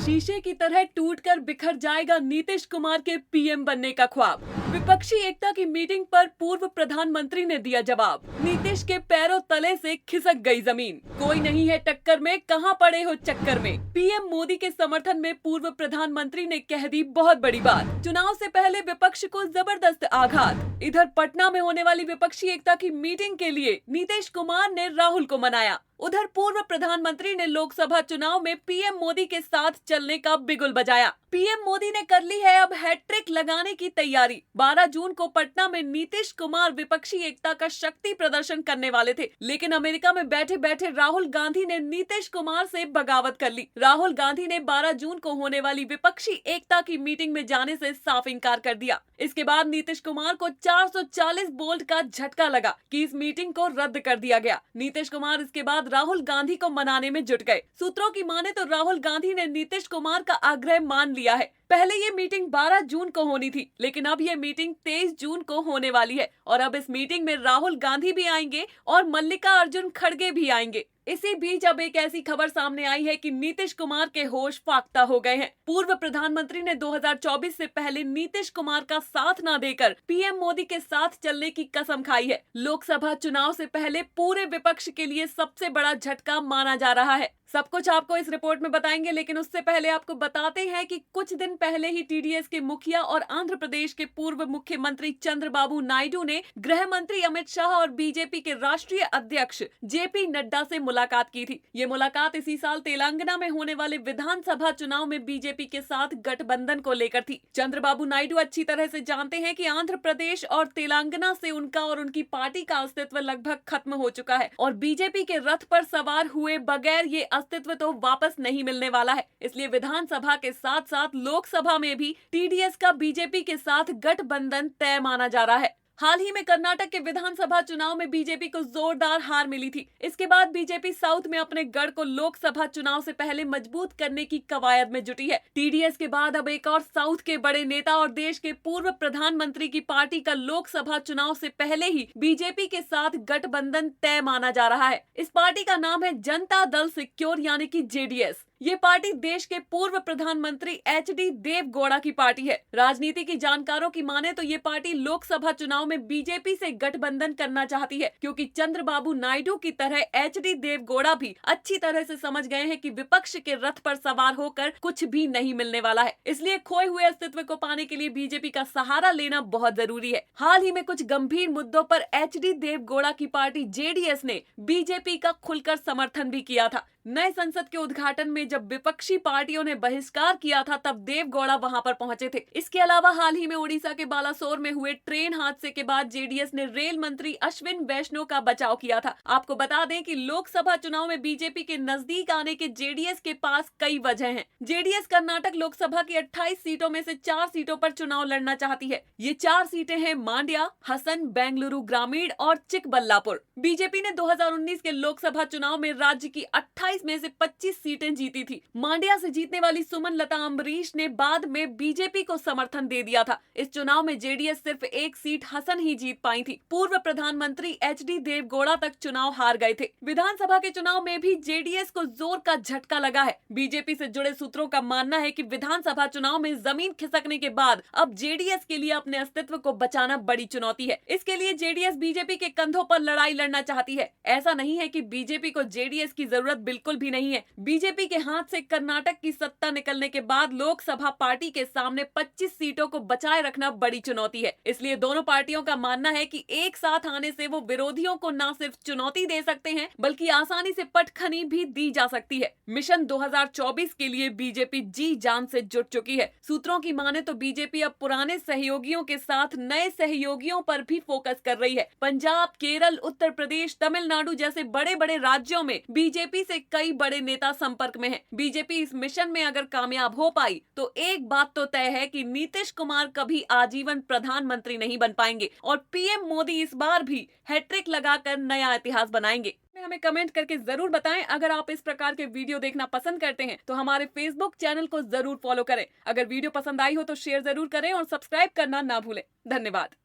शीशे की तरह टूटकर बिखर जाएगा नीतीश कुमार के पीएम बनने का ख्वाब। विपक्षी एकता की मीटिंग पर पूर्व प्रधानमंत्री ने दिया जवाब। नीतीश के पैरों तले से खिसक गई जमीन। कोई नहीं है टक्कर में, कहां पड़े हो चक्कर में। पीएम मोदी के समर्थन में पूर्व प्रधानमंत्री ने कह दी बहुत बड़ी बात। चुनाव से पहले विपक्ष को जबरदस्त आघात। इधर पटना में होने वाली विपक्षी एकता की मीटिंग के लिए नीतीश कुमार ने राहुल को मनाया। उधर पूर्व प्रधानमंत्री ने लोकसभा चुनाव में पीएम मोदी के साथ चलने का बिगुल बजाया। पीएम मोदी ने कर ली है अब हैट्रिक लगाने की तैयारी। 12 जून को पटना में नीतीश कुमार विपक्षी एकता का शक्ति प्रदर्शन करने वाले थे, लेकिन अमेरिका में बैठे बैठे राहुल गांधी ने नीतीश कुमार से बगावत कर ली। राहुल गांधी ने 12 जून को होने वाली विपक्षी एकता की मीटिंग में जाने से साफ इंकार कर दिया। इसके बाद नीतीश कुमार को 440 वोल्ट का झटका लगा कि इस मीटिंग को रद्द कर दिया गया। नीतीश कुमार इसके बाद राहुल गांधी को मनाने में जुट गए। सूत्रों की माने तो राहुल गांधी ने नीतीश कुमार का आग्रह मान लिया है। पहले ये मीटिंग 12 जून को होनी थी, लेकिन अब ये मीटिंग 23 जून को होने वाली है और अब इस मीटिंग में राहुल गांधी भी आएंगे और मल्लिकार्जुन खड़गे भी आएंगे। इसी बीच अब एक ऐसी खबर सामने आई है कि नीतीश कुमार के होश फाख्ता हो गए हैं। पूर्व प्रधानमंत्री ने 2024 से पहले नीतीश कुमार का साथ न देकर पीएम मोदी के साथ चलने की कसम खाई है। लोकसभा चुनाव से पहले पूरे विपक्ष के लिए सबसे बड़ा झटका माना जा रहा है। सब कुछ आपको इस रिपोर्ट में बताएंगे, लेकिन उससे पहले आपको बताते हैं कि कुछ दिन पहले ही टीडीएस के मुखिया और आंध्र प्रदेश के पूर्व मुख्यमंत्री चंद्रबाबू नायडू ने गृह मंत्री अमित शाह और बीजेपी के राष्ट्रीय अध्यक्ष जेपी नड्डा से मुलाकात की थी। ये मुलाकात इसी साल तेलंगाना में होने वाले विधानसभा चुनाव में बीजेपी के साथ गठबंधन को लेकर थी। चंद्रबाबू नायडू अच्छी तरह से जानते हैं कि आंध्र प्रदेश और तेलंगाना से उनका और उनकी पार्टी का अस्तित्व लगभग खत्म हो चुका है और बीजेपी के रथ पर सवार हुए बगैर ये अस्तित्व तो वापस नहीं मिलने वाला है। इसलिए विधानसभा के साथ साथ लोकसभा में भी टीडीएस का बीजेपी के साथ गठबंधन तय माना जा रहा है। हाल ही में कर्नाटक के विधानसभा चुनाव में बीजेपी को जोरदार हार मिली थी। इसके बाद बीजेपी साउथ में अपने गढ़ को लोकसभा चुनाव से पहले मजबूत करने की कवायद में जुटी है। टीडीएस के बाद अब एक और साउथ के बड़े नेता और देश के पूर्व प्रधानमंत्री की पार्टी का लोकसभा चुनाव से पहले ही बीजेपी के साथ गठबंधन तय माना जा रहा है। इस पार्टी का नाम है जनता दल सिक्योर यानी कि जेडीएस। ये पार्टी देश के पूर्व प्रधानमंत्री एचडी देवगौड़ा की पार्टी है। राजनीति की जानकारों की माने तो ये पार्टी लोकसभा चुनाव में बीजेपी से गठबंधन करना चाहती है, क्योंकि चंद्रबाबू नायडू की तरह एचडी देवगौड़ा भी अच्छी तरह से समझ गए हैं कि विपक्ष के रथ पर सवार होकर कुछ भी नहीं मिलने वाला है। इसलिए खोए हुए अस्तित्व को पाने के लिए बीजेपी का सहारा लेना बहुत जरूरी है। हाल ही में कुछ गंभीर मुद्दों पर एचडी देवगौड़ा की पार्टी जेडीएस ने बीजेपी का खुलकर समर्थन भी किया था। नए संसद के उद्घाटन में जब विपक्षी पार्टियों ने बहिष्कार किया था, तब देवगौड़ा वहां पर पहुंचे थे। इसके अलावा हाल ही में ओडिशा के बालासोर में हुए ट्रेन हादसे के बाद जेडीएस ने रेल मंत्री अश्विन वैष्णव का बचाव किया था। आपको बता दें कि लोकसभा चुनाव में बीजेपी के नजदीक आने के जेडीएस के पास कई वजह हैं। जेडीएस कर्नाटक लोकसभा की 28 सीटों में से 4 सीटों पर चुनाव लड़ना चाहती है। ये 4 सीटें हैं मांड्या, हसन, बेंगलुरु ग्रामीण और चिकबल्लापुर। बीजेपी ने 2019 के लोकसभा चुनाव में राज्य की 28 में से 25 सीटें जीती थी। मांड्या से जीतने वाली सुमन लता अम्बरीश ने बाद में बीजेपी को समर्थन दे दिया था। इस चुनाव में जेडीएस सिर्फ एक सीट हसन ही जीत पाई थी। पूर्व प्रधानमंत्री एचडी देवगौड़ा तक चुनाव हार गए थे। विधानसभा के चुनाव में भी जेडीएस को जोर का झटका लगा है। बीजेपी से जुड़े सूत्रों का मानना है कि विधानसभा चुनाव में जमीन खिसकने के बाद अब जेडीएस के लिए अपने अस्तित्व को बचाना बड़ी चुनौती है। इसके लिए जेडीएस बीजेपी के कंधों पर लड़ाई लड़ना चाहती है। ऐसा नहीं है कि बीजेपी को जेडीएस की जरूरत बिल्कुल भी नहीं है। बीजेपी के हाथ से कर्नाटक की सत्ता निकलने के बाद लोकसभा पार्टी के सामने 25 सीटों को बचाए रखना बड़ी चुनौती है। इसलिए दोनों पार्टियों का मानना है कि एक साथ आने से वो विरोधियों को न सिर्फ चुनौती दे सकते हैं, बल्कि आसानी से पटखनी भी दी जा सकती है। मिशन 2024 के लिए बीजेपी जी जान से जुट चुकी है। सूत्रों की माने तो बीजेपी अब पुराने सहयोगियों के साथ नए सहयोगियों पर भी फोकस कर रही है। पंजाब, केरल, उत्तर प्रदेश, तमिलनाडु जैसे बड़े बड़े राज्यों में बीजेपी से कई बड़े नेता संपर्क में हैं। बीजेपी इस मिशन में अगर कामयाब हो पाई तो एक बात तो तय है कि नीतीश कुमार कभी आजीवन प्रधानमंत्री नहीं बन पाएंगे और पीएम मोदी इस बार भी हैट्रिक लगाकर नया इतिहास बनाएंगे। हमें कमेंट करके जरूर बताएं। अगर आप इस प्रकार के वीडियो देखना पसंद करते हैं तो हमारे फेसबुक चैनल को जरूर फॉलो करें। अगर वीडियो पसंद आई हो तो शेयर जरूर करें और सब्सक्राइब करना ना भूलें। धन्यवाद।